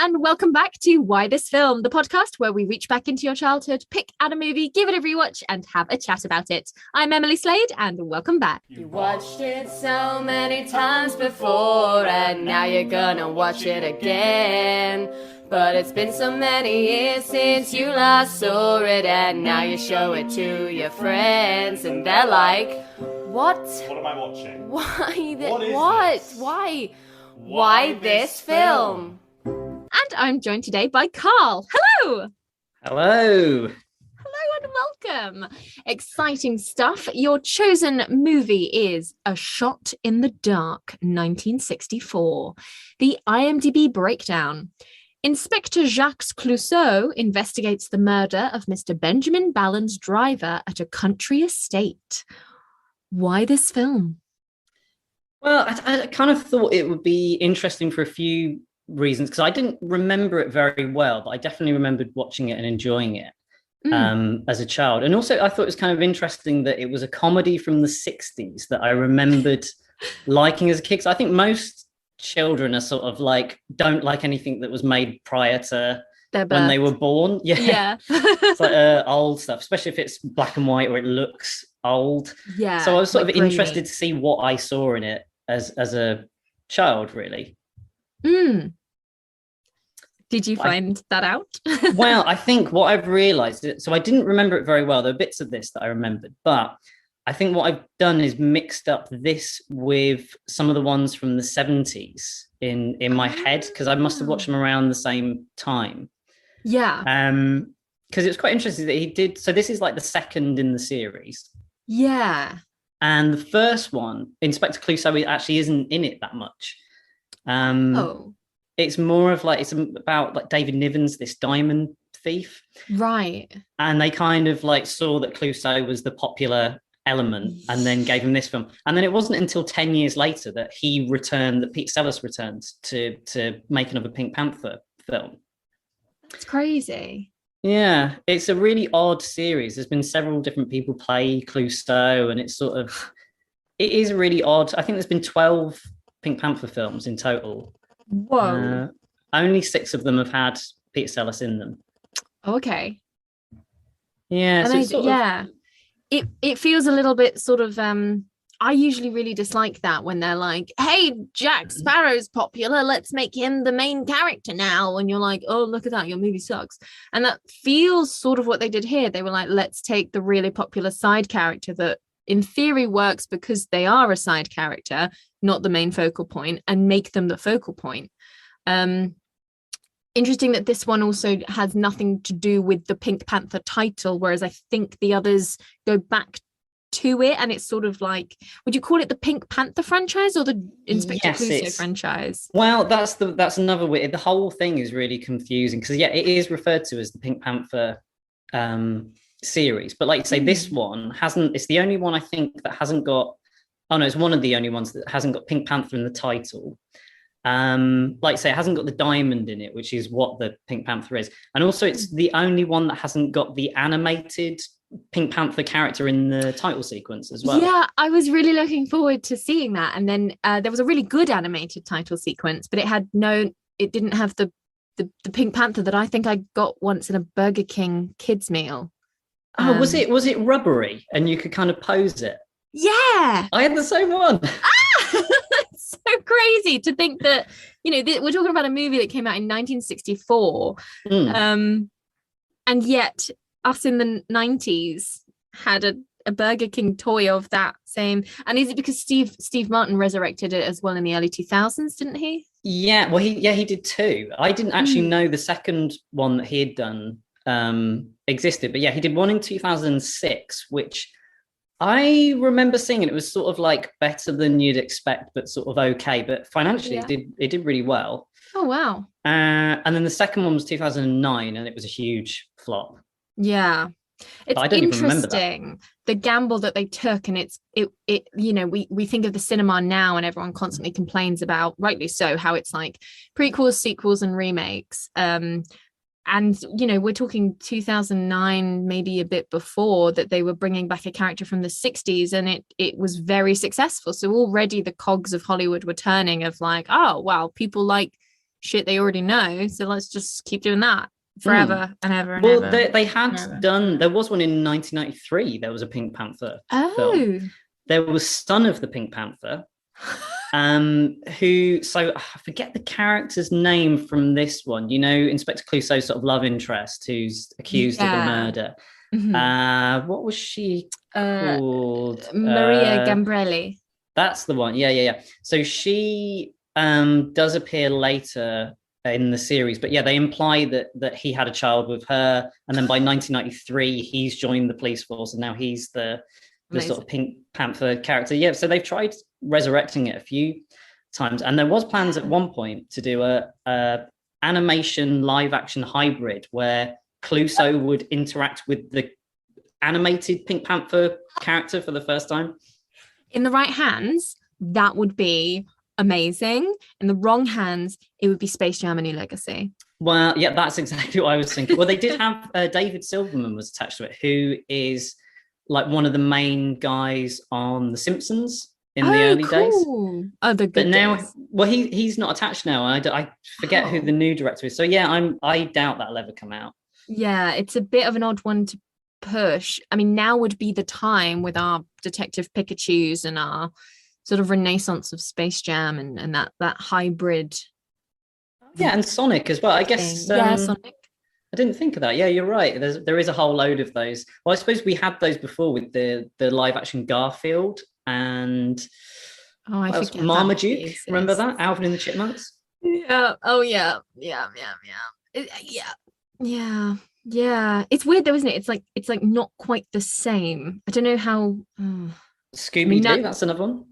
and welcome back to Why This Film, the podcast where we reach back into your childhood, pick out a movie, give it a rewatch, and have a chat about it. I'm Emily Slade, and welcome back. You watched it so many times before, and now you're gonna watch it again. But it's been so many years since you last saw it, and now you show it to your friends, and they're like, "What? What am I watching? Why this film?" And I'm joined today by Carl. Hello! Hello! Hello and welcome. Exciting stuff. Your chosen movie is A Shot in the Dark, 1964. The IMDb breakdown. Inspector Jacques Clouseau investigates the murder of Mr. Benjamin Ballen's driver at a country estate. Why this film? Well, I kind of thought it would be interesting for a few reasons, because I didn't remember it very well, but I definitely remembered watching it and enjoying it as a child. And also I thought it was kind of interesting that it was a comedy from the 60s that I remembered liking as a kid. So I think most children are sort of like, don't like anything that was made prior to when they were born. Yeah. It's like old stuff, especially if it's black and white or it looks old. Yeah. So I was sort of grainy. interested to see what I saw in it as a child, really. Did you find that out? Well, I think what I've realized, so I didn't remember it very well. There are bits of this that I remembered, but I think what I've done is mixed up this with some of the ones from the 70s in my head, because I must have watched them around the same time. Yeah. Because it's quite interesting that he did. So this is like the second in the series. Yeah. And the first one, Inspector Clouseau, actually isn't in it that much. It's more of like, it's about like David Niven's, this diamond thief. Right. And they kind of like saw that Clouseau was the popular element and then gave him this film. And then it wasn't until 10 years later that Pete Sellers returned to make another Pink Panther film. That's crazy. Yeah, it's a really odd series. There's been several different people play Clouseau, and it's sort of, it is really odd. I think there's been 12 Pink Panther films in total. Whoa. Only 6 of them have had Peter Sellers in them. Okay. Yeah. It feels a little bit sort of, I usually really dislike that when they're like, hey, Jack Sparrow's popular, let's make him the main character now. And you're like, oh, look at that, your movie sucks. And that feels sort of what they did here. They were like, let's take the really popular side character that in theory works because they are a side character, not the main focal point, and make them the focal point. Interesting that this one also has nothing to do with the Pink Panther title, whereas I think the others go back to it, and it's sort of like, would you call it the Pink Panther franchise or the Inspector Clouseau franchise? Well, that's another way. The whole thing is really confusing because it is referred to as the Pink Panther series, but like you say, this one hasn't. It's the only one I think that hasn't got. Oh no, it's one of the only ones that hasn't got Pink Panther in the title. Like I say, it hasn't got the diamond in it, which is what the Pink Panther is, and also it's the only one that hasn't got the animated Pink Panther character in the title sequence as well. Yeah, I was really looking forward to seeing that, and then there was a really good animated title sequence, but it didn't have the Pink Panther that I think I got once in a Burger King kids meal. Was it rubbery and you could kind of pose it? Yeah, I had the same one. It's so crazy to think that, we're talking about a movie that came out in 1964, and yet us in the 90s had a Burger King toy of that same. And is it because Steve Martin resurrected it as well in the early 2000s, didn't he? Yeah, well, he did too. I didn't actually know the second one that he had done existed, but yeah, he did one in 2006, which I remember seeing, and it was sort of like better than you'd expect, but sort of okay. But financially, it did really well. Oh wow! And then the second one was 2009, and it was a huge flop. Yeah, it's interesting the gamble that they took, and we think of the cinema now, and everyone constantly complains about, rightly so, how it's like prequels, sequels, and remakes. And, we're talking 2009, maybe a bit before, that they were bringing back a character from the 60s, and it was very successful. So already the cogs of Hollywood were turning of like, oh, wow, people like shit they already know. So let's just keep doing that forever and ever and well, ever. they had done. There was one in 1993. There was a Pink Panther film. There was Son of the Pink Panther, who. So I forget the character's name from this one. You know, Inspector Clouseau's sort of love interest, who's accused of a murder. What was she called? Maria Gambrelli. That's the one. Yeah. So she does appear later in the series, but they imply that he had a child with her, and then by 1993 he's joined the police force, and now he's the sort of Pink Panther character. So they've tried resurrecting it a few times, and there was plans at one point to do a animation live action hybrid where Clouseau would interact with the animated Pink Panther character for the first time. In the right hands, that would be amazing. In the wrong hands, it would be Space Jam: A New Legacy. Well, yeah, that's exactly what I was thinking. Well, they did have David Silverman was attached to it, who is like one of the main guys on The Simpsons in the early days. Oh, the good but now, days. Well, he's not attached now. I forget who the new director is. So yeah, I doubt that'll ever come out. Yeah, it's a bit of an odd one to push. I mean, now would be the time with our Detective Pikachus and our sort of renaissance of Space Jam and that hybrid. Yeah, and Sonic as well. I guess. Sonic. I didn't think of that. Yeah, you're right. There is a whole load of those. Well, I suppose we had those before with the live action Garfield and I forget Marmaduke. Remember that? Alvin and the Chipmunks. Yeah. Oh yeah. Yeah. It's weird though, isn't it? It's like not quite the same. I don't know how. Scooby-Doo. That's another one.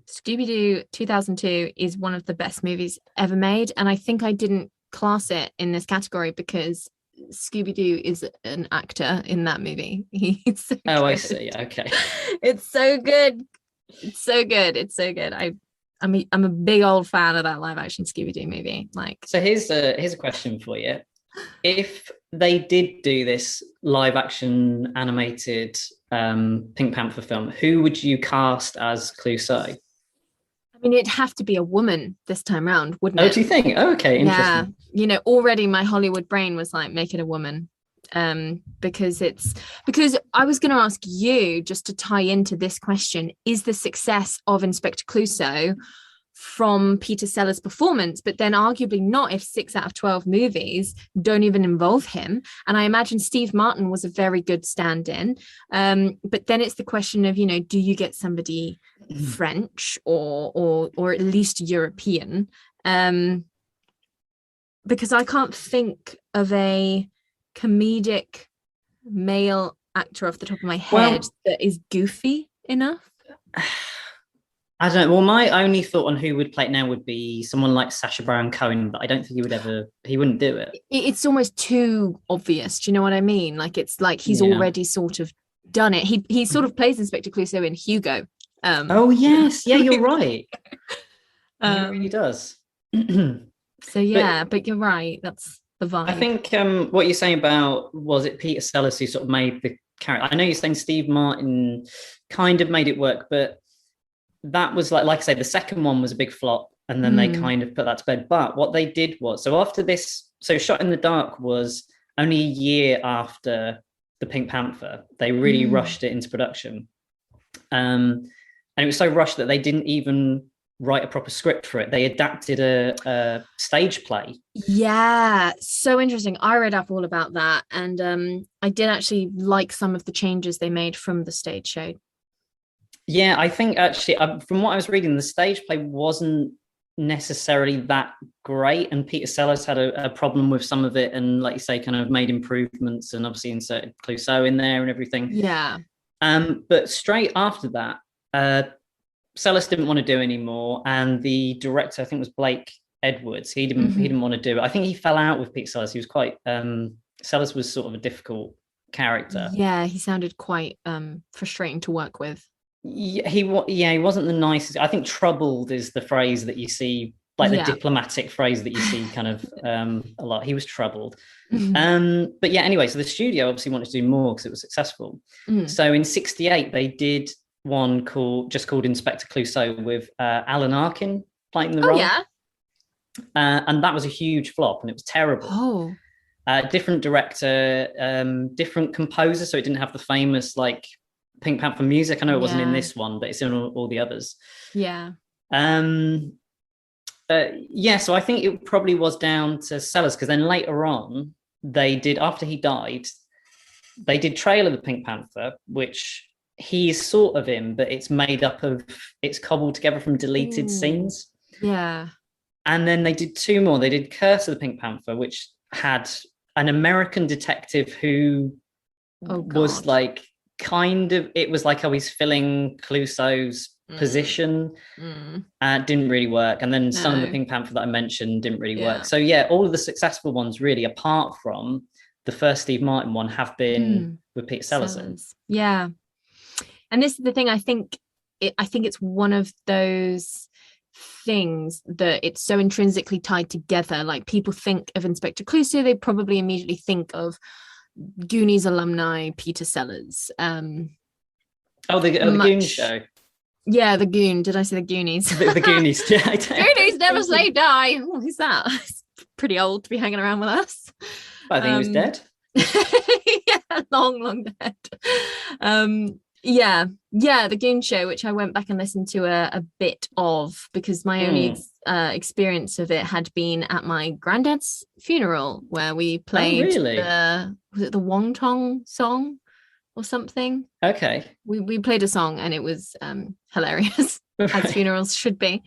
Scooby-Doo 2002 is one of the best movies ever made, and I think I didn't class it in this category because Scooby-Doo is an actor in that movie. He's so good. I see. Okay. It's so good. I'm a big old fan of that live action Scooby-Doo movie. So here's a question for you. If they did do this live action animated Pink Panther film, who would you cast as Clouseau? I mean, it'd have to be a woman this time round, wouldn't it? Oh, do you think? Oh, okay, interesting. Yeah, already my Hollywood brain was like, make it a woman. Because I was going to ask you, just to tie into this question, is the success of Inspector Clouseau from Peter Sellers' performance, but then arguably not if 6 out of 12 movies don't even involve him. And I imagine Steve Martin was a very good stand-in. But then it's the question of, do you get somebody French or at least European? Because I can't think of a comedic male actor off the top of my head that is goofy enough. I don't know. Well, my only thought on who would play it now would be someone like Sacha Baron Cohen, but I don't think he wouldn't do it. It's almost too obvious. Do you know what I mean? Like, it's like he's already sort of done it. He sort of plays Inspector Clouseau in Hugo. Oh, yes. Yeah, you're right. He really does. So, yeah, but you're right. That's the vibe. I think what you're saying about, was it Peter Sellers who sort of made the character? I know you're saying Steve Martin kind of made it work, but that was like I say, the second one was a big flop, and then they kind of put that to bed. But what they did was, so after this, so Shot in the Dark was only a year after the Pink Panther. They really rushed it into production. And it was so rushed that they didn't even write a proper script for it. They adapted a stage play. Yeah, so interesting. I read up all about that, and I did actually like some of the changes they made from the stage show. Yeah, I think actually, from what I was reading, the stage play wasn't necessarily that great, and Peter Sellers had a problem with some of it, and like you say, kind of made improvements, and obviously inserted Clouseau in there and everything. Yeah. But straight after that, Sellers didn't want to do anymore, and the director, I think, was Blake Edwards. He didn't want to do it. I think he fell out with Peter Sellers. He was quite Sellers was sort of a difficult character. Yeah, he sounded quite frustrating to work with. Yeah, he wasn't the nicest. I think troubled is the phrase that you see, like the diplomatic phrase that you see kind of a lot. He was troubled. But yeah, anyway, so the studio obviously wanted to do more because it was successful. So in '68 they did one called Inspector Clouseau with Alan Arkin playing the role. Yeah. and that was a huge flop, and it was terrible. Oh, Different director, different composer, so it didn't have the famous like Pink Panther music. I know it wasn't in this one, but it's in all the others. Yeah. So I think it probably was down to Sellers, because then later on they did, after he died, they did Trail of the Pink Panther, which he's sort of in, but it's cobbled together from deleted scenes. Yeah. And then they did two more. They did Curse of the Pink Panther, which had an American detective who was like it was like, he's filling Clouseau's position. Didn't really work. And then some of the Pink Panther that I mentioned didn't really work. So yeah, all of the successful ones really, apart from the first Steve Martin one, have been with Peter Sellers. Yeah. And this is the thing, I think it's one of those things that it's so intrinsically tied together. Like, people think of Inspector Clouseau, they probably immediately think of Goonies alumni Peter Sellers. The Goon Show. Yeah, the Goon. Did I say the Goonies? The Goonies. Yeah, Goonies never say die. Oh, who's that? He's pretty old to be hanging around with us. I think he was dead. Yeah, long dead. The Goon Show, which I went back and listened to a bit of, because my only experience of it had been at my granddad's funeral, where we played was it the Wong Tong song or something? Okay. We played a song, and it was hilarious, as funerals should be.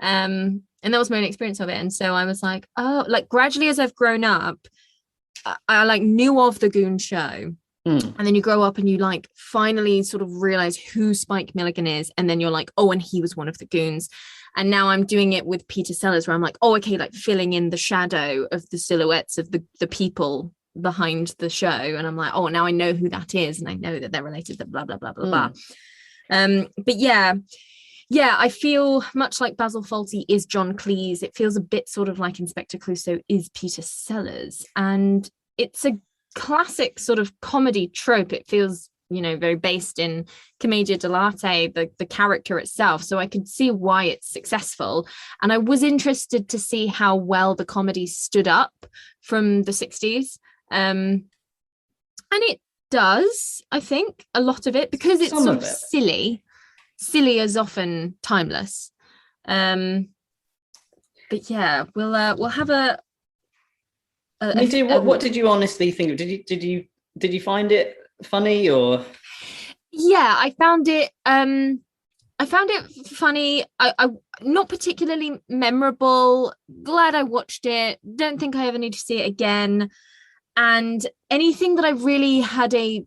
And that was my own experience of it. And so I was like, oh, like gradually as I've grown up, I like knew of the Goon Show. And then you grow up and you like finally sort of realize who Spike Milligan is. And then you're like, oh, and he was one of the goons. And now I'm doing it with Peter Sellers, where I'm like, oh, okay, like filling in the shadow of the silhouettes of the people behind the show. And I'm like, oh, now I know who that is. And I know that they're related to blah, blah, blah, blah, blah. But yeah, I feel much like Basil Fawlty is John Cleese. It feels a bit sort of like Inspector Clouseau is Peter Sellers. And it's a classic sort of comedy trope. It feels, very based in commedia dell'arte, the character itself. So I could see why it's successful. And I was interested to see how well the comedy stood up from the 60s. And it does, I think, a lot of it, because it's sort of silly. Silly is often timeless. But yeah, we'll have a what did you honestly think? Did you find it funny, or? Yeah, I found it funny. I not particularly memorable. Glad I watched it. Don't think I ever need to see it again. And anything that I really had I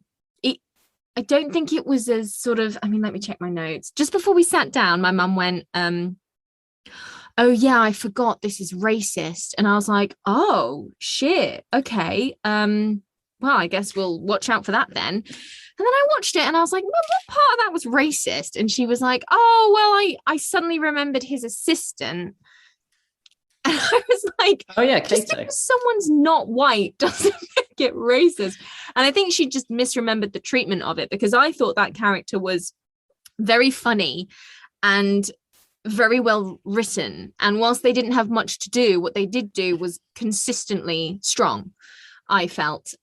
don't think it was as sort of, let me check my notes. Just before we sat down, my mum went, oh yeah, I forgot this is racist. And I was like, oh shit, okay. Well, I guess we'll watch out for that then. And then I watched it and I was like, well, what part of that was racist? And she was like, oh, well, I suddenly remembered his assistant. And I was like, oh yeah, just because someone's not white doesn't make it racist. And I think she just misremembered the treatment of it, because I thought that character was very funny and very well written. And whilst they didn't have much to do, what they did do was consistently strong, I felt.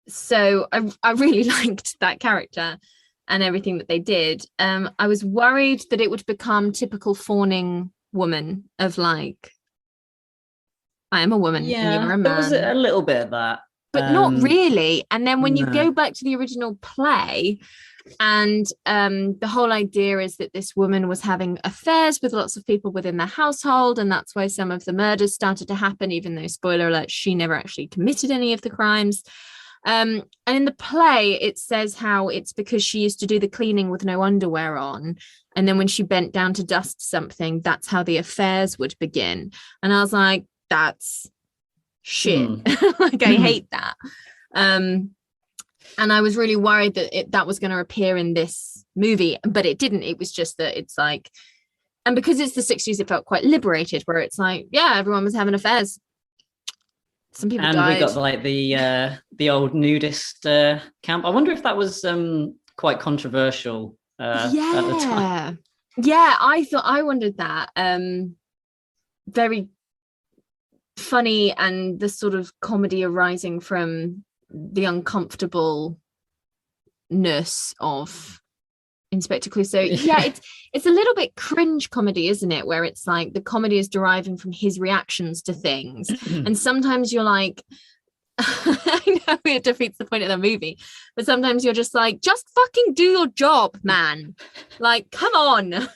So I really liked that character and everything that they did. I was worried that it would become typical fawning woman of like, I am a woman and you're a man. There was a little bit of that, but not really. And then when you go back to the original play, and the whole idea is that this woman was having affairs with lots of people within their household, and that's why some of the murders started to happen, even though, spoiler alert, she never actually committed any of the crimes. And in the play, it says how it's because she used to do the cleaning with no underwear on. And then when she bent down to dust something, that's how the affairs would begin. And I was like, that's shit. Like, I hate that. And I was really worried that that was going to appear in this movie, but it didn't. It was just that it's like, and because it's the 60s, it felt quite liberated, where it's like, yeah, everyone was having affairs. Some people died. We got like the old nudist camp. I wonder if that was quite controversial at the time. Yeah, I wondered that. very funny, and the sort of comedy arising from the uncomfortableness of Inspector Clouseau. Yeah, it's a little bit cringe comedy, isn't it? Where it's like the comedy is deriving from his reactions to things. And sometimes you're like, I know it defeats the point of the movie, but sometimes you're just like, just fucking do your job, man. Like, come on.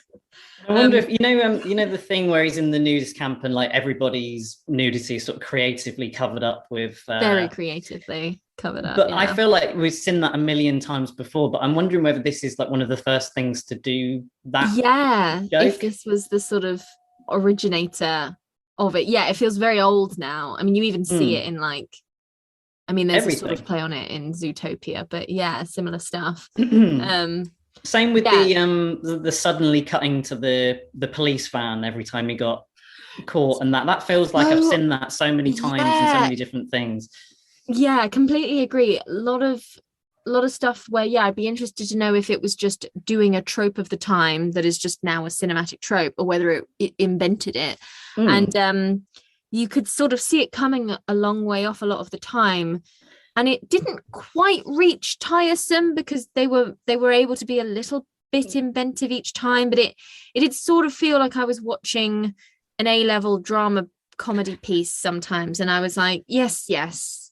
I wonder if you know the thing where he's in the nudist camp and like everybody's nudity is sort of creatively covered up with very creatively covered up. But yeah. I feel like we've seen that a million times before, but I'm wondering whether this is like one of the first things to do that. Yeah, joke. If this was the sort of originator of it. Yeah, it feels very old now. I mean, you even see it in like, I mean, there's everything. a sort of play on it in Zootopia, but yeah, similar stuff. Same with the suddenly cutting to the police van every time he got caught, and that feels like I've seen that so many times in so many different things. Yeah, completely agree. A lot of stuff where I'd be interested to know if it was just doing a trope of the time that is just now a cinematic trope, or whether it invented it. And you could sort of see it coming a long way off a lot of the time. And it didn't quite reach tiresome because they were able to be a little bit inventive each time, but it did sort of feel like I was watching an A-level drama comedy piece sometimes, and I was like, yes,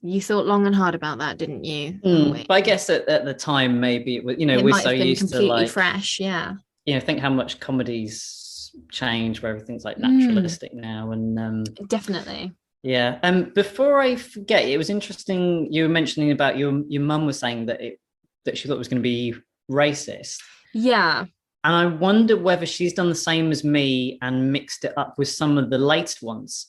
you thought long and hard about that, didn't you? But I guess at the time maybe it was, we're so used to like fresh, think how much comedies change where everything's like naturalistic now, and definitely. Yeah. Before I forget, it was interesting you were mentioning about your mum was saying that she thought it was going to be racist. Yeah. And I wonder whether she's done the same as me and mixed it up with some of the later ones.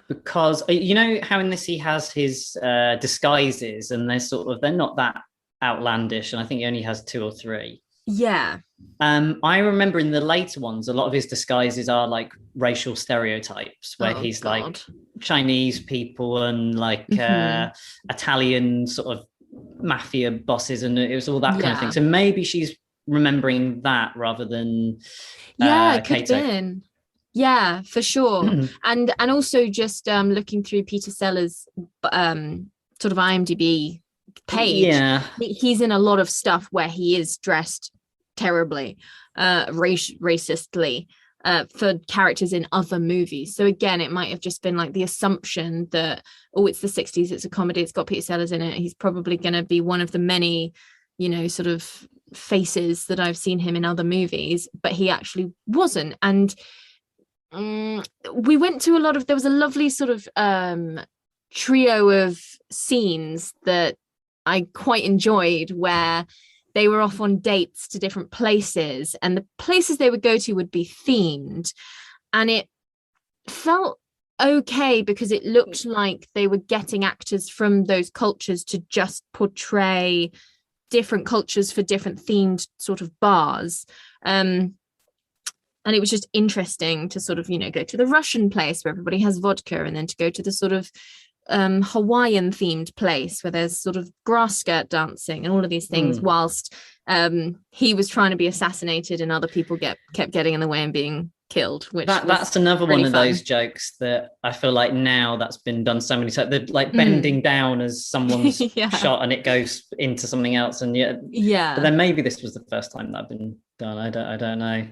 Because you know how in this he has his disguises, and they're not that outlandish, and I think he only has 2 or 3. Yeah. I remember in the later ones, a lot of his disguises are like racial stereotypes, where he's like Chinese people and like Italian sort of mafia bosses, and it was all that kind of thing. So maybe she's remembering that rather than it could have been. Yeah, for sure. and also just looking through Peter Sellers' sort of IMDb page, he's in a lot of stuff where he is dressed terribly racistly for characters in other movies. So again, it might have just been like the assumption that it's the 60s, it's a comedy, it's got Peter Sellers in it, he's probably going to be one of the many sort of faces that I've seen him in other movies, but he actually wasn't. And we went to there was a lovely sort of trio of scenes that I quite enjoyed, where they were off on dates to different places, and the places they would go to would be themed, and it felt okay because it looked like they were getting actors from those cultures to just portray different cultures for different themed sort of bars. And it was just interesting to sort of, go to the Russian place where everybody has vodka, and then to go to the sort of Hawaiian themed place where there's sort of grass skirt dancing and all of these things, whilst he was trying to be assassinated and other people kept getting in the way and being killed, which that's another really one of those jokes that I feel like now that's been done so many times. They're like bending down as someone's shot and it goes into something else, and but then maybe this was the first time that been done. I don't know.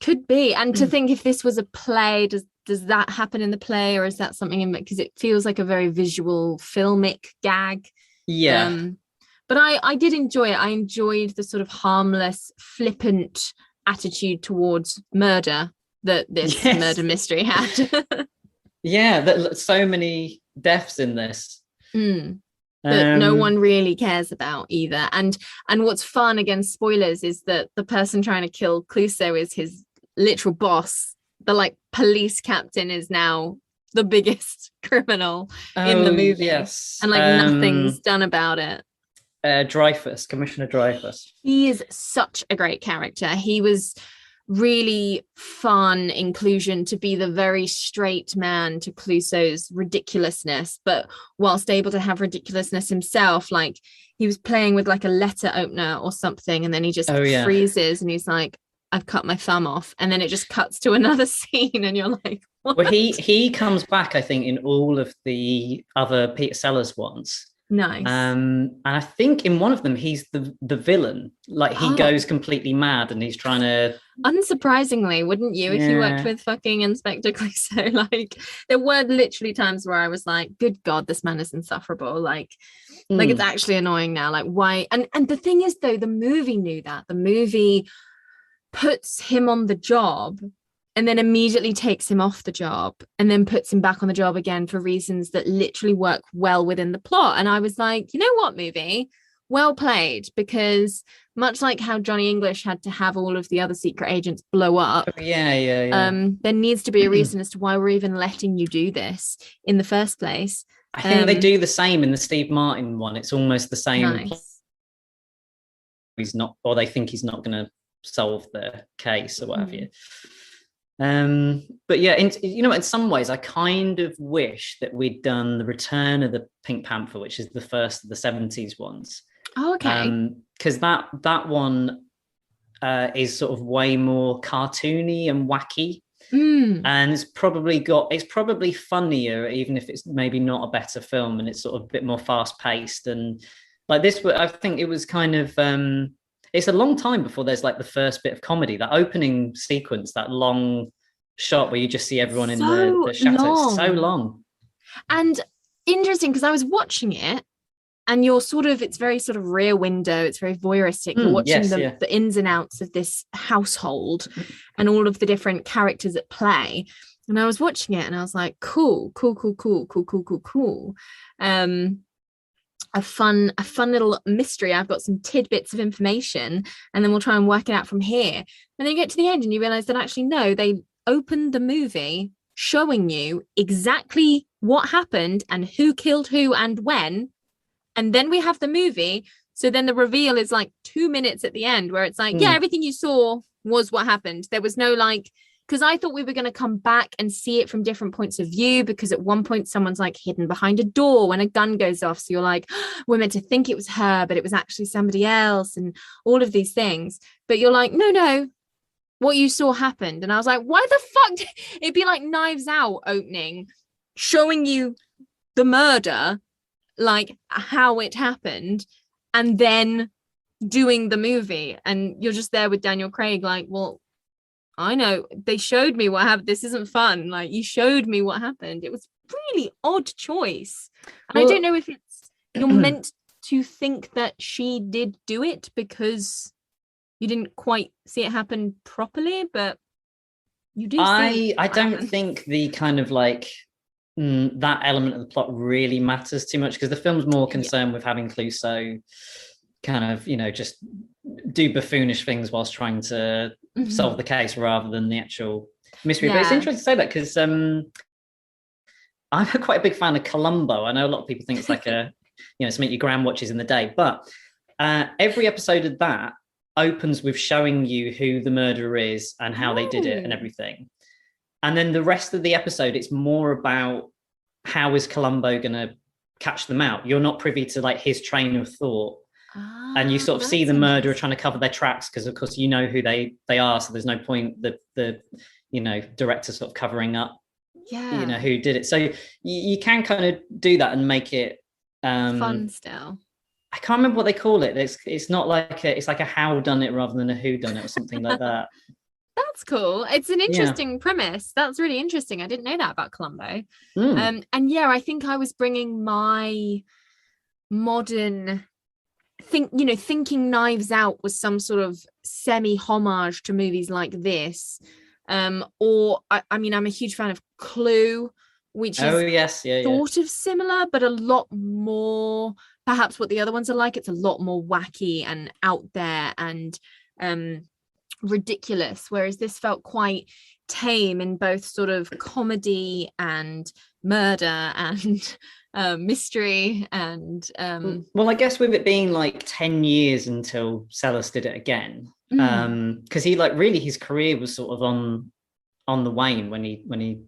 Could be. And to think if this was a play, does that happen in the play, or is that something in, because it feels like a very visual filmic gag. But I did enjoy it. I enjoyed the sort of harmless, flippant attitude towards murder that this murder mystery had. that so many deaths in this that no one really cares about either. And what's fun, again, spoilers, is that the person trying to kill Clouseau is his literal boss. The like police captain is now the biggest criminal in the movie, and like nothing's done about it. Commissioner Dreyfus. He is such a great character. He was really fun inclusion to be the very straight man to Clouseau's ridiculousness, but whilst able to have ridiculousness himself. Like he was playing with like a letter opener or something, and then he just freezes and he's like, I've cut my thumb off, and then it just cuts to another scene, and you're like, what? Well, he comes back, I think, in all of the other Peter Sellers ones. Nice. And I think in one of them he's the villain. Like he goes completely mad and he's trying to. Unsurprisingly, wouldn't you, if you worked with fucking Inspector Clouseau? Like there were literally times where I was like, good God, this man is insufferable. Like it's actually annoying now. Like why? And the thing is though, the movie knew that. The movie puts him on the job and then immediately takes him off the job and then puts him back on the job again for reasons that literally work well within the plot. And I was like, you know what, movie? Well played, because much like how Johnny English had to have all of the other secret agents blow up. There needs to be a reason as to why we're even letting you do this in the first place. I think they do the same in the Steve Martin one. It's almost the same. Nice. He's not, or they think he's not going to solve the case or what have you. But yeah, in some ways I kind of wish that we'd done the Return of the Pink Panther, which is the first of the 70s ones. Oh, okay. Because that one is sort of way more cartoony and wacky. And it's probably funnier, even if it's maybe not a better film, and it's sort of a bit more fast paced. And like this, I think it was kind of it's a long time before there's like the first bit of comedy. That opening sequence, that long shot where you just see everyone in the chateau. It's so long. And interesting, because I was watching it and it's very sort of rear window. It's very voyeuristic. You're watching the ins and outs of this household and all of the different characters at play. And I was watching it and I was like, cool. A fun little mystery. I've got some tidbits of information and then we'll try and work it out from here. And then you get to the end and you realize that actually no, they opened the movie showing you exactly what happened and who killed who and when. And then we have the movie. So then the reveal is like 2 minutes at the end where it's like, yeah, everything you saw was what happened. There was no like, because I thought we were going to come back and see it from different points of view, because at one point someone's like hidden behind a door when a gun goes off. So you're like, we're meant to think it was her, but it was actually somebody else, and all of these things. But you're like, no, what you saw happened. And I was like, why the fuck? It'd be like Knives Out opening, showing you the murder, like how it happened, and then doing the movie. And you're just there with Daniel Craig like, well, I know they showed me what happened. This isn't fun. Like you showed me what happened. It was really odd choice. And I don't know if you're meant to think that she did do it because you didn't quite see it happen properly, but you do. I don't think the kind of like that element of the plot really matters too much, because the film's more concerned with having Clouseau kind of, just do buffoonish things whilst trying to solve the case rather than the actual mystery. But it's interesting to say that, because I'm quite a big fan of Columbo. I know a lot of people think it's like something your gran watches in the day, but every episode of that opens with showing you who the murderer is and how they did it and everything. And then the rest of the episode, it's more about how is Columbo going to catch them out. You're not privy to like his train of thought. And you sort of see the murderer trying to cover their tracks, because of course you know who they are, so there's no point the director sort of covering up who did it. So you can kind of do that and make it fun still. I can't remember what they call it. It's not like it's like a how done it rather than a who done it or something like that. That's cool. It's an interesting premise. That's really interesting. I didn't know that about Columbo. And I think I was bringing my modern thinking Knives Out was some sort of semi homage to movies like this, or I'm a huge fan of Clue, which is sort of similar but a lot more perhaps what the other ones are like. It's a lot more wacky and out there and ridiculous, whereas this felt quite tame in both sort of comedy and murder and mystery and well, I guess with it being like 10 years until Sellers did it again, because he like really his career was sort of on the wane when he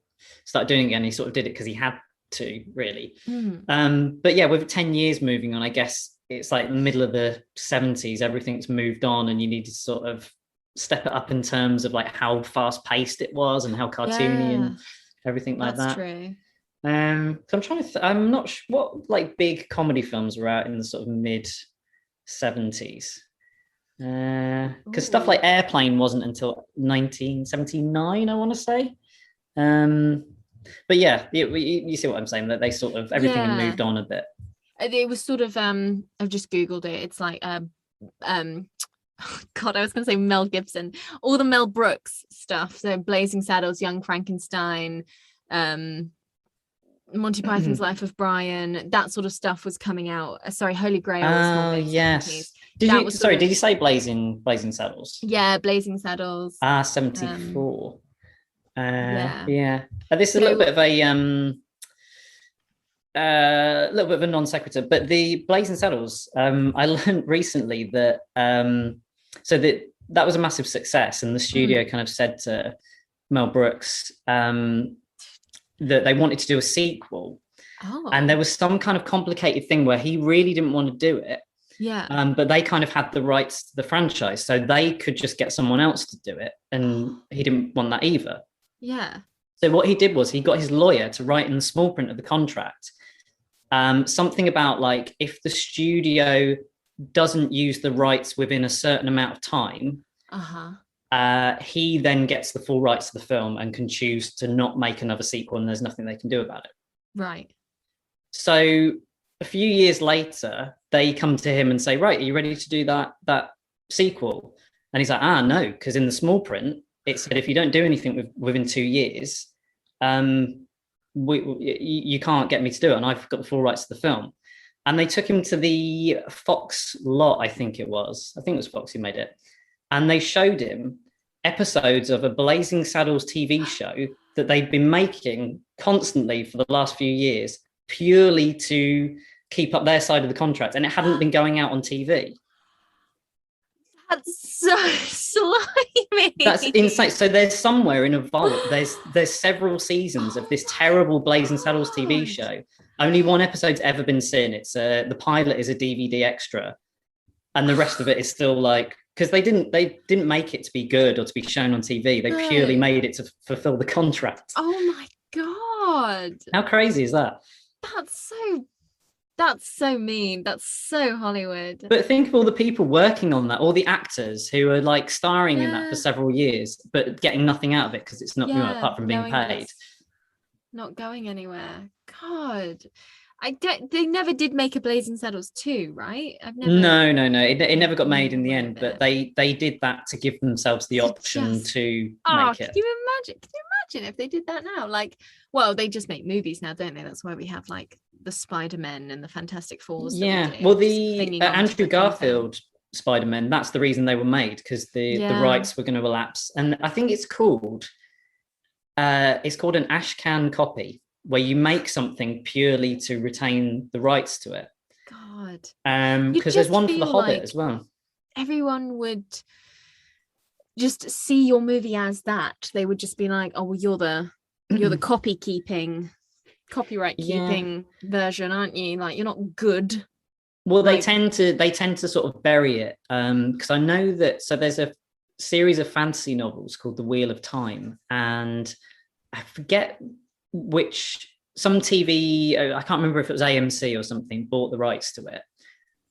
started doing it again. He sort of did it because he had to, really. But yeah, with 10 years moving on, I guess it's like the middle of the 70s, everything's moved on and you need to sort of step it up in terms of like how fast paced it was and how cartoony and everything like that's that. true. So I'm trying to. I'm not sure what like big comedy films were out in the sort of mid 70s. Because stuff like Airplane wasn't until 1979, I want to say. But yeah, you see what I'm saying, that they sort of everything had moved on a bit. It was sort of I've just googled it. It's like God, I was going to say Mel Gibson, all the Mel Brooks stuff. So Blazing Saddles, Young Frankenstein, Monty Python's Life of Brian, that sort of stuff was coming out. Sorry, Holy Grail. Yes. Did you say Blazing Saddles? Yeah, Blazing Saddles. 74. Yeah. This is a little bit of a non sequitur, but the Blazing Saddles, I learned recently that that was a massive success, and the studio kind of said to Mel Brooks that they wanted to do a sequel. And there was some kind of complicated thing where he really didn't want to do it. But they kind of had the rights to the franchise, so they could just get someone else to do it, and he didn't want that either. So what he did was he got his lawyer to write in the small print of the contract something about like, if the studio doesn't use the rights within a certain amount of time, he then gets the full rights to the film and can choose to not make another sequel, and there's nothing they can do about it. Right. So a few years later, they come to him and say, right, are you ready to do that sequel? And he's like, no, because in the small print, it said if you don't do anything within 2 years, you can't get me to do it, and I've got the full rights to the film. And they took him to the Fox lot, I think it was Fox who made it, and they showed him episodes of a Blazing Saddles TV show that they'd been making constantly for the last few years, purely to keep up their side of the contract, and it hadn't been going out on TV. That's so slimy. That's insane. So there's somewhere in a vault, there's several seasons of this terrible Blazing Saddles TV show. Only one episode's ever been seen. It's the pilot is a DVD extra, and the rest of it is still like, because they didn't make it to be good or to be shown on TV. They purely made it to fulfill the contract. Oh my God. How crazy is that? That's so mean. That's so Hollywood. But think of all the people working on that, all the actors who are like starring in that for several years, but getting nothing out of it because it's not, apart from being paid. Not going anywhere. God. They never did make a Blazing Saddles 2, right? No. It never got made in the end, but they did that to give themselves the option to make it. Can you imagine if they did that now? Like, well, they just make movies now, don't they? That's why we have like the Spider-Men and the Fantastic Fours. Well, the Andrew Garfield Spider-Man, that's the reason they were made, because the rights were going to elapse. And I think it's called an ashcan copy, where you make something purely to retain the rights to it. God. Because there's one for The Hobbit as well. Everyone would just see your movie as that. They would just be like, oh, well, you're the copyright keeping version, aren't you? Like, you're not good. Well, they tend to sort of bury it. Because I know that, so there's a series of fantasy novels called The Wheel of Time, and I forget some TV, I can't remember if it was AMC or something, bought the rights to it.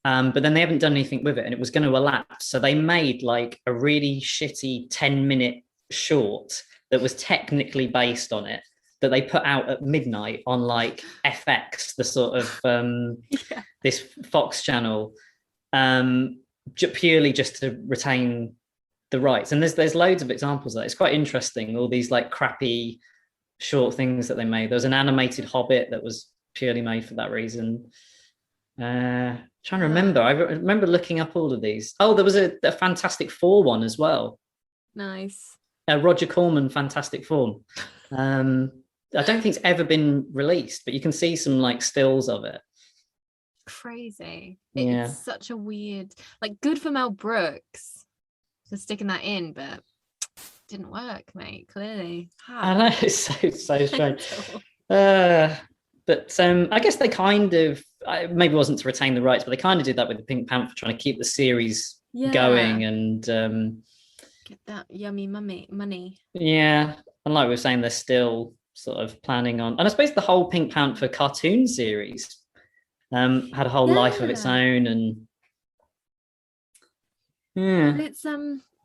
But then they haven't done anything with it, and it was going to elapse. So they made like a really shitty 10-minute short that was technically based on it, that they put out at midnight on like FX, the sort of this Fox channel, purely just to retain the rights. And there's loads of examples of that. It's quite interesting, all these like crappy short things that they made. There was an animated Hobbit that was purely made for that reason. Trying to remember. I remember looking up all of these. Oh, there was a Fantastic Four one as well. Nice. Roger Corman Fantastic Four. I don't think it's ever been released, but you can see some like stills of it. Crazy. It's such a weird, like, good for Mel Brooks for sticking that in, but didn't work, mate, clearly. I know, it's so strange. But I guess they kind of, maybe it wasn't to retain the rights, but they kind of did that with the Pink Panther, trying to keep the series going. And Get that yummy money. Yeah, and like we were saying, they're still sort of planning on, and I suppose the whole Pink Panther cartoon series had a whole life of its Yeah. own, and But yeah, it's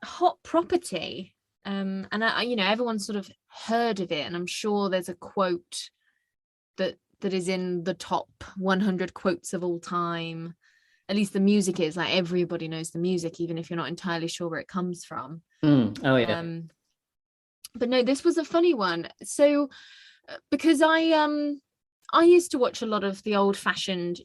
hot property. And everyone's sort of heard of it, and I'm sure there's a quote that is in the top 100 quotes of all time. At least the music is, like, everybody knows the music, even if you're not entirely sure where it comes from. Oh yeah. But no, this was a funny one. So because I used to watch a lot of the old fashioned,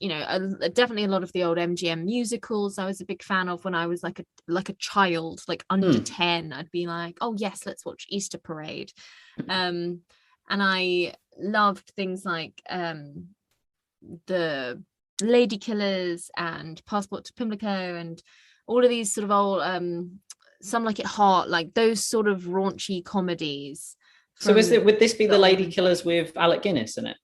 definitely a lot of the old MGM musicals. I was a big fan of when I was like a child, like under 10. I'd be like, oh yes, let's watch Easter Parade. And I loved things like the Lady Killers and Passport to Pimlico and all of these sort of old Some Like It Hot, like those sort of raunchy comedies. So would this be the Lady olden Killers days. with Alec Guinness in it?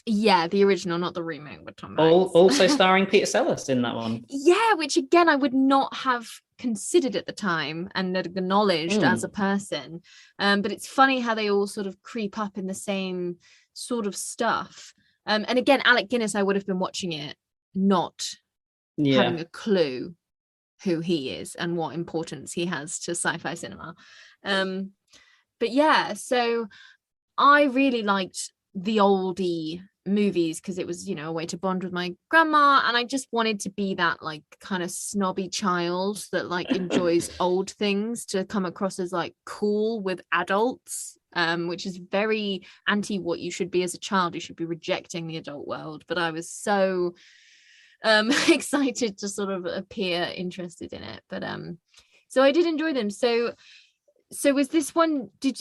Yeah, the original, not the remake with Tom Hanks. Also starring Peter Sellers in that one. Yeah, which again I would not have considered at the time and acknowledged as a person. But it's funny how they all sort of creep up in the same sort of stuff. And again, Alec Guinness, I would have been watching it not having a clue who he is and what importance he has to sci-fi cinema. But yeah, so I really liked the oldie movies because it was, a way to bond with my grandma, and I just wanted to be that like kind of snobby child that like enjoys old things, to come across as like cool with adults, which is very anti what you should be as a child. You should be rejecting the adult world, but I was so excited to sort of appear interested in it. But so I did enjoy them. So was this one, did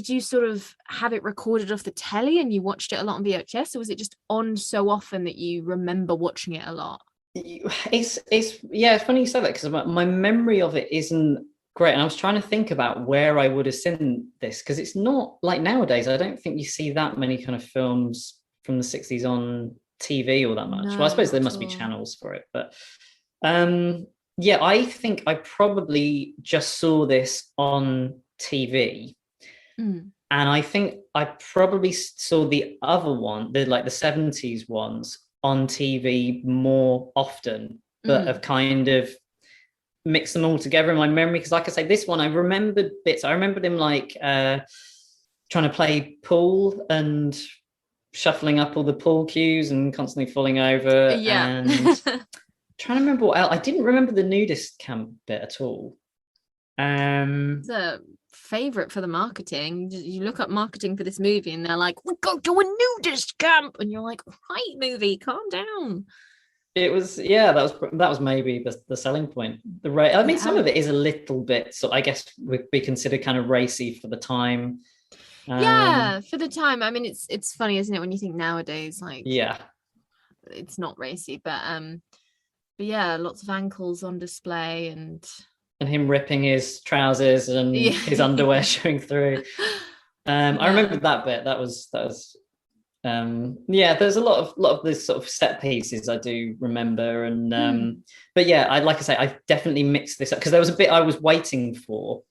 you sort of have it recorded off the telly and you watched it a lot on VHS, or was it just on so often that you remember watching it a lot? It's funny you say that, because my memory of it isn't great, and I was trying to think about where I would have seen this, because it's not like nowadays. I don't think you see that many kind of films from the 60s on TV all that much. No, well, I suppose there not must at be all. channels for it, but yeah, I think I probably just saw this on TV. Mm. And I think I probably saw the other one, the 70s ones, on TV more often, but have kind of mixed them all together in my memory. Because like I say, this one, I remembered bits. I remembered him like trying to play pool and shuffling up all the pool cues and constantly falling over. Yeah. And trying to remember what else. I didn't remember the nudist camp bit at all. It's a favorite for the marketing. You look up marketing for this movie and they're like, we go to a nudist camp, and you're like, right, movie, calm down. It was, that was maybe the selling point. The rate, I mean, some of it is a little bit, so I guess would be considered kind of racy for the time. Yeah, for the time. I mean, it's funny, isn't it, when you think nowadays, like, it's not racy, but yeah, lots of ankles on display and him ripping his trousers and his underwear showing through. I remember that bit. That was there's a lot of this sort of set pieces I do remember, and but yeah, I definitely mixed this up, because there was a bit I was waiting for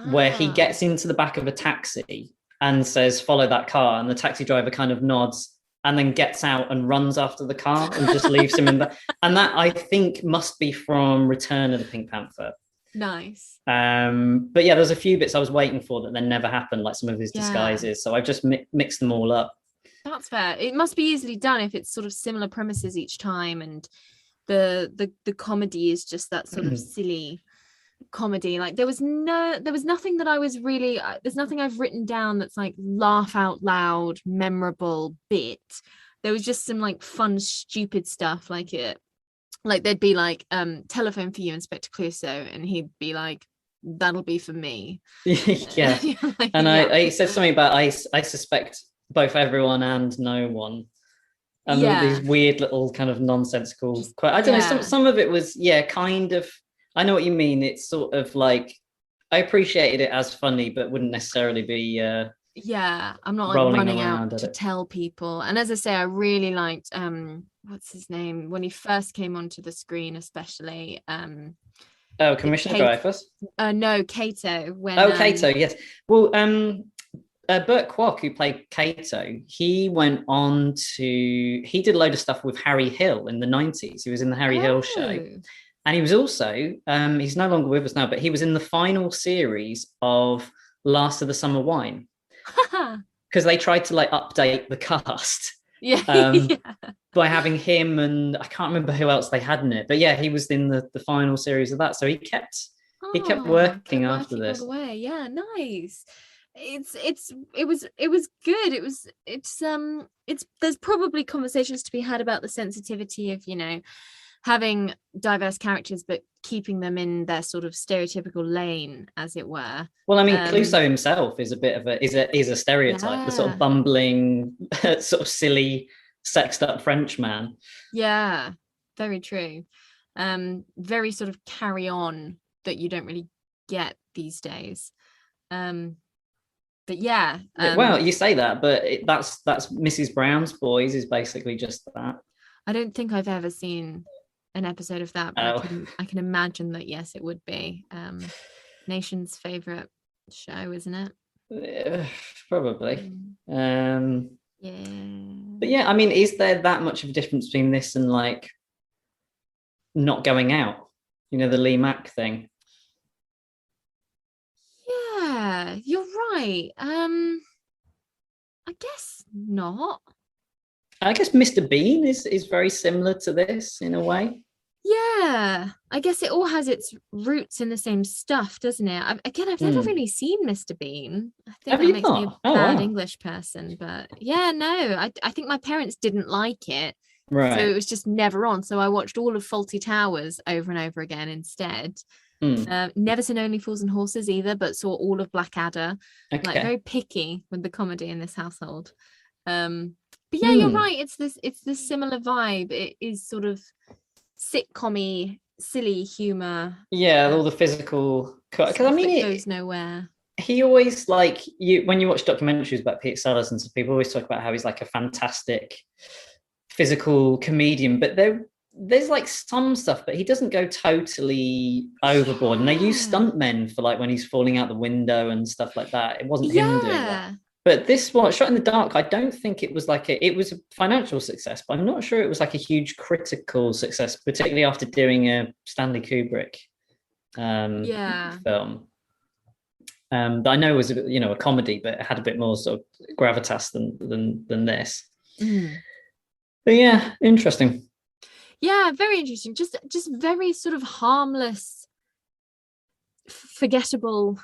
where he gets into the back of a taxi and says, follow that car, and the taxi driver kind of nods and then gets out and runs after the car and just leaves him in the, and that I think must be from Return of the Pink Panther. Nice. But yeah, there's a few bits I was waiting for that then never happened, like some of his disguises, so I've just mixed them all up. That's fair. It must be easily done if it's sort of similar premises each time, and the comedy is just that sort of silly comedy. Like there was nothing that I was really, there's nothing I've written down that's like laugh out loud memorable bit. There was just some like fun stupid stuff, like there'd be like telephone for you, Inspector Clouseau, and he'd be like, that'll be for me. Yeah. Like, and I said something about I suspect both everyone and no one, and these weird little kind of nonsensical I don't know, some of it was kind of, I know what you mean. It's sort of like, I appreciated it as funny, but wouldn't necessarily be I'm not like running out to tell people. And as I say, I really liked what's his name when he first came onto the screen, especially Oh, Commissioner Dreyfus. No, Kato. When Kato, yes. Well, Burt Kwok, who played Kato, he did a load of stuff with Harry Hill in the 90s. He was in the Harry Hill show. And he was also, he's no longer with us now, but he was in the final series of Last of the Summer Wine. Because they tried to like update the cast. By having him, and I can't remember who else they had in it. But yeah, he was in the final series of that. So he kept working after this. Away. Yeah, nice. It was good. There's probably conversations to be had about the sensitivity of, you know, having diverse characters but keeping them in their sort of stereotypical lane, as it were. Well, I mean, Clouseau himself is a bit of a stereotype, the sort of bumbling, sort of silly, sexed up French man. Yeah, very true. Very sort of carry on that you don't really get these days. But yeah. Well, you say that, but that's Mrs. Brown's Boys is basically just that. I don't think I've ever seen an episode of that, but I can imagine that, yes, it would be. Nation's favorite show, isn't it? Probably. Yeah. But yeah, I mean, is there that much of a difference between this and like not going out? You know, the Lee Mack thing. Yeah, you're right. I guess not. I guess Mr. Bean is very similar to this in a way. Yeah, I guess it all has its roots in the same stuff, doesn't it? I've never really seen Mr. Bean. I think that makes me a bad English person, but yeah, no, I think my parents didn't like it. Right. So it was just never on. So I watched all of Fawlty Towers over and over again instead. Never seen Only Fools and Horses either, but saw all of Blackadder. Okay. Like very picky with the comedy in this household. But yeah, you're right. It's this similar vibe. It is sort of sitcom-y, silly humor. Yeah, all the physical. Because I mean, it goes nowhere. He always when you watch documentaries about Peter Sellers and stuff, people always talk about how he's like a fantastic physical comedian, but there's like some stuff, but he doesn't go totally overboard. And they use stuntmen for like when he's falling out the window and stuff like that. It wasn't him doing that. But this one, Shot in the Dark, I don't think it was it was a financial success, but I'm not sure it was like a huge critical success, particularly after doing a Stanley Kubrick film. That I know was a comedy, but it had a bit more sort of gravitas than this. But yeah, interesting. Yeah, very interesting. Just very sort of harmless, forgettable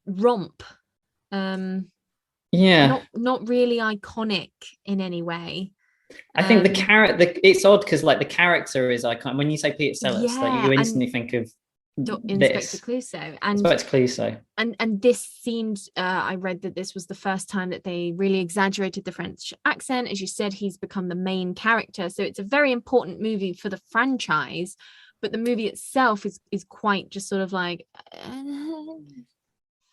romp. Not really iconic in any way. I think it's odd because like the character is iconic. When you say Peter Sellers, like you instantly think of Inspector Clouseau. Inspector Clouseau. And this seemed, I read that this was the first time that they really exaggerated the French accent. As you said, he's become the main character. So it's a very important movie for the franchise, but the movie itself is quite just sort of like...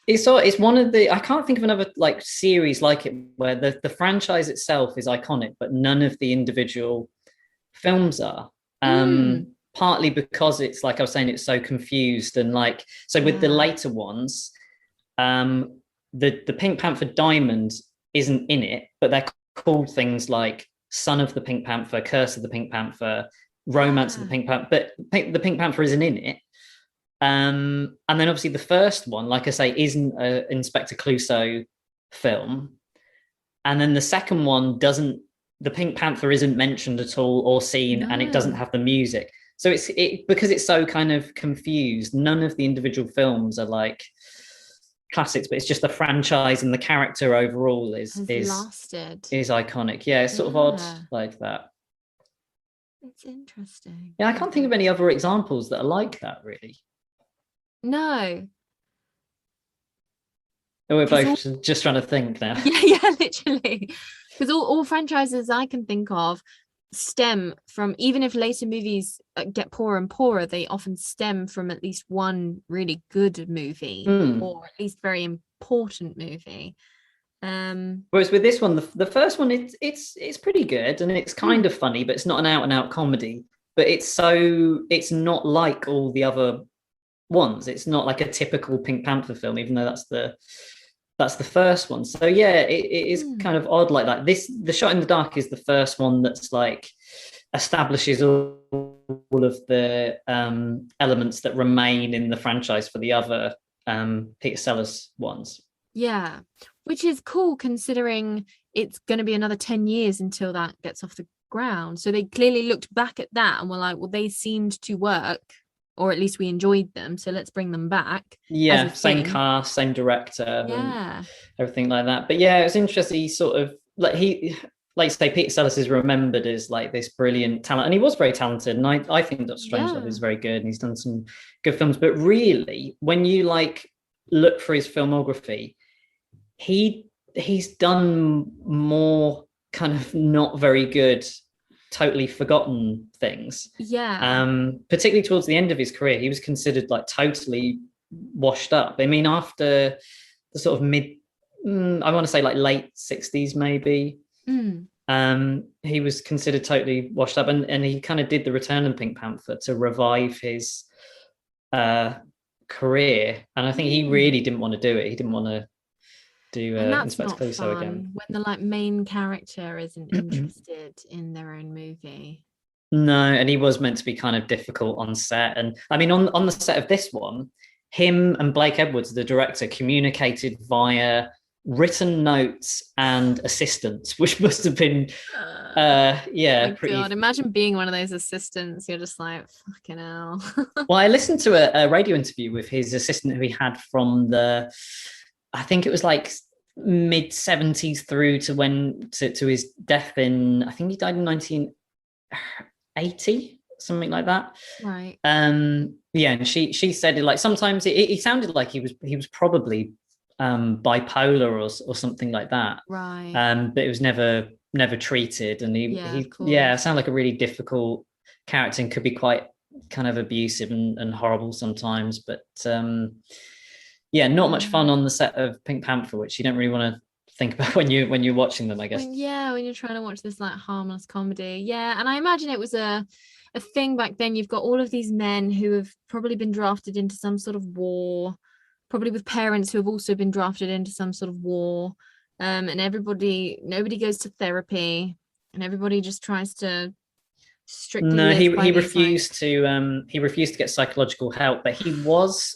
It's one of the, I can't think of another like series like it where the franchise itself is iconic, but none of the individual films are. Partly because it's like I was saying, it's so confused and like, so with the later ones, the Pink Panther Diamond isn't in it, but they're called things like Son of the Pink Panther, Curse of the Pink Panther, Romance of the Pink Panther, but the Pink Panther isn't in it. And then obviously the first one, like I say, isn't an Inspector Clouseau film. And then the second one the Pink Panther isn't mentioned at all or seen, and it doesn't have the music. So because it's so kind of confused, none of the individual films are like classics, but it's just the franchise and the character overall is iconic. Yeah, it's sort of odd like that. It's interesting. Yeah, I can't think of any other examples that are like that, really. No. We're both just trying to think now. Yeah, literally. Because all franchises I can think of stem from, even if later movies get poorer and poorer, they often stem from at least one really good movie or at least very important movie. Whereas with this one, the first one, it's pretty good and it's kind of funny, but it's not an out and out comedy. But it's not like all the other ones. It's not like a typical Pink Panther film, even though that's the first one. So yeah, it is kind of odd like that. The Shot in the Dark is the first one that's like establishes all of the elements that remain in the franchise for the other Peter Sellers ones. Yeah, which is cool considering it's going to be another 10 years until that gets off the ground. So they clearly looked back at that and were like, well, they seemed to work, or at least we enjoyed them, so let's bring them back. Yeah, same cast, same director, yeah, and everything like that. But yeah, it's interesting. He sort of like like say Peter Sellers is remembered as like this brilliant talent, and he was very talented. And I think Dr. Strangelove is very good, and he's done some good films. But really, when you like look for his filmography, he's done more kind of not very good, totally forgotten things. Particularly towards the end of his career, he was considered like totally washed up. I mean, after the sort of I want to say like late 60s maybe, he was considered totally washed up, and he kind of did the Return of the Pink Panther to revive his career, and I think he really didn't want to do it. He didn't want to do Inspector Clouseau again. When the like main character isn't interested in their own movie. No, and he was meant to be kind of difficult on set. And I mean, on the set of this one, him and Blake Edwards, the director, communicated via written notes and assistants, which must have been pretty God, imagine being one of those assistants. You're just like, fucking hell. Well, I listened to a radio interview with his assistant who he had from I think it was like mid 70s through to his death in, I think he died in 1980, something like that. Right. And she said like sometimes he sounded like he was probably bipolar or something like that. Right. But it was never treated, and he sounded like a really difficult character and could be quite kind of abusive and horrible sometimes, but not much fun on the set of Pink Panther, which you don't really want to think about when you're watching them, I guess. When you're trying to watch this like harmless comedy. Yeah, and I imagine it was a thing back then. You've got all of these men who have probably been drafted into some sort of war, probably with parents who have also been drafted into some sort of war, and nobody goes to therapy, and everybody just tries to strictly. No, he refused to get psychological help, but he was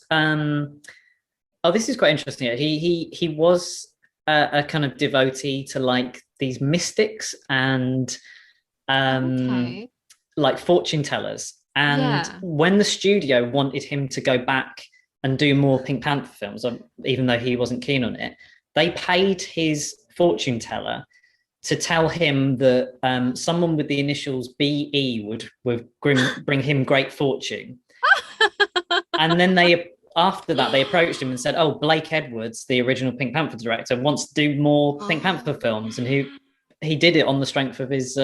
this is quite interesting. He was a kind of devotee to like these mystics and like fortune tellers. And when the studio wanted him to go back and do more Pink Panther films, even though he wasn't keen on it, they paid his fortune teller to tell him that someone with the initials BE would bring him great fortune. And then after that, they approached him and said, "Oh, Blake Edwards, the original Pink Panther director, wants to do more Pink Panther films," and he did it on the strength of his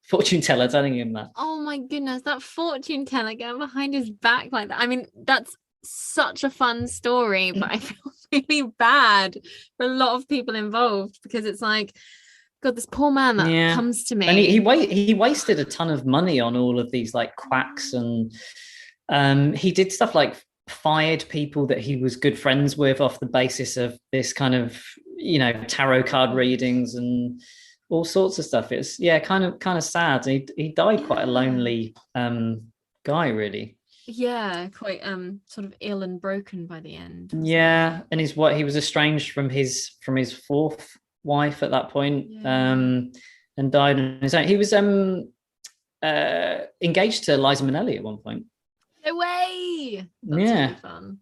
fortune teller telling him that. Oh my goodness, that fortune teller going behind his back like that. I mean, that's such a fun story, but I feel really bad for a lot of people involved, because it's like, God, this poor man that comes to me, and he wasted a ton of money on all of these like quacks, and he did stuff like fired people that he was good friends with off the basis of this kind of tarot card readings and all sorts of stuff. It's kind of sad. He died quite a lonely guy, really. Quite sort of ill and broken by the end. And he was estranged from his fourth wife at that point, and died on his own. He was engaged to Liza Minnelli at one point. No way. That's really fun.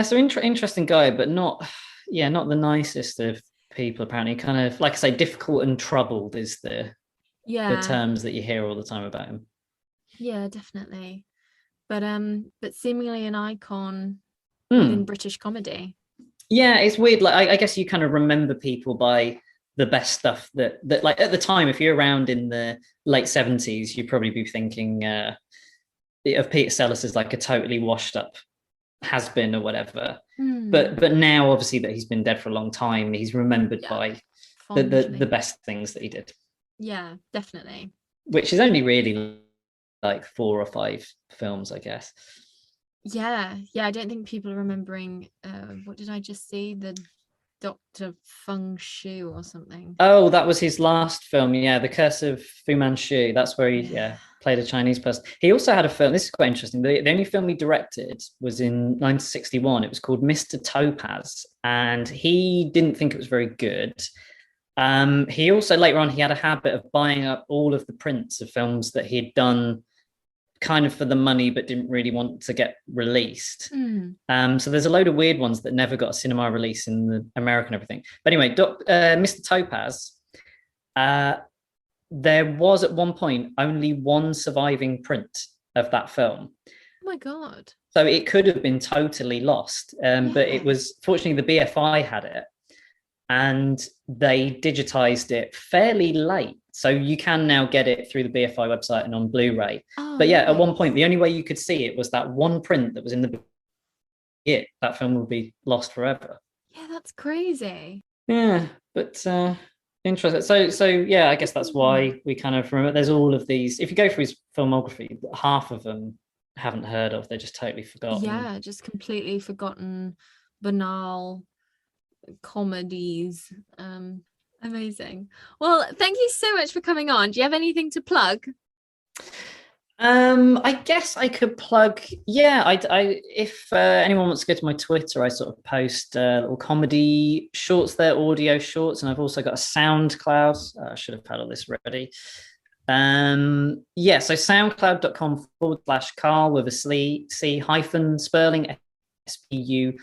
So interesting guy, but not the nicest of people, apparently. Kind of, like I say, difficult and troubled is the terms that you hear all the time about him. Yeah, definitely. But seemingly an icon in British comedy. Yeah, it's weird. Like I guess you kind of remember people by the best stuff that like at the time, if you're around in the late 70s, you'd probably be thinking of Peter Sellers as like a totally washed up has-been or whatever. But now, obviously, that he's been dead for a long time, he's remembered by the best things that he did. Yeah, definitely. Which is only really like 4 or 5 films, I guess. Yeah, I don't think people are remembering. What did I just see? The Dr. Feng Shu or something. Oh, that was his last film. Yeah, The Curse of Fu Manchu. That's where he played a Chinese person. He also had a film. This is quite interesting. The only film he directed was in 1961. It was called Mr. Topaz, and he didn't think it was very good. He also later on he had a habit of buying up all of the prints of films that he had done kind of for the money but didn't really want to get released. So there's a load of weird ones that never got a cinema release in the American everything. But anyway, Mr. Topaz, there was at one point only one surviving print of that film. Oh my God. So it could have been totally lost. But it was, fortunately, the BFI had it and they digitized it fairly late. So you can now get it through the BFI website and on Blu-ray. But yeah, at one point, the only way you could see it was that one print that was in the that film would be lost forever. Yeah, that's crazy. Yeah, but interesting. So yeah, I guess that's why we kind of remember. There's all of these. If you go through his filmography, half of them haven't heard of. They're just totally forgotten. Yeah, just completely forgotten, banal comedies. Amazing. Well, thank you so much for coming on. Do you have anything to plug? I guess I could plug. Yeah, I if anyone wants to go to my Twitter, I sort of post little comedy shorts there, audio shorts, and I've also got a SoundCloud. I should have had all this ready. Yeah, so soundcloud.com/Carl with a C hyphen Spurling, SPURLING.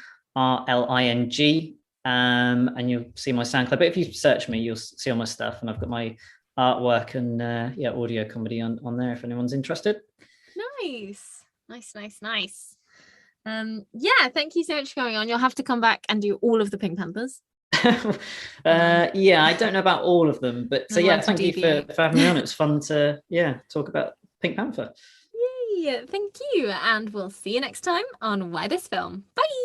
And you'll see my SoundCloud. But if you search me, you'll see all my stuff, and I've got my artwork and audio comedy on there if anyone's interested. Nice. Yeah, thank you so much for coming on. You'll have to come back and do all of the Pink Panthers. Yeah, I don't know about all of them, but yeah, thank you for having me on. It's fun to talk about Pink Panther. Yay, thank you, and we'll see you next time on Why This Film. Bye.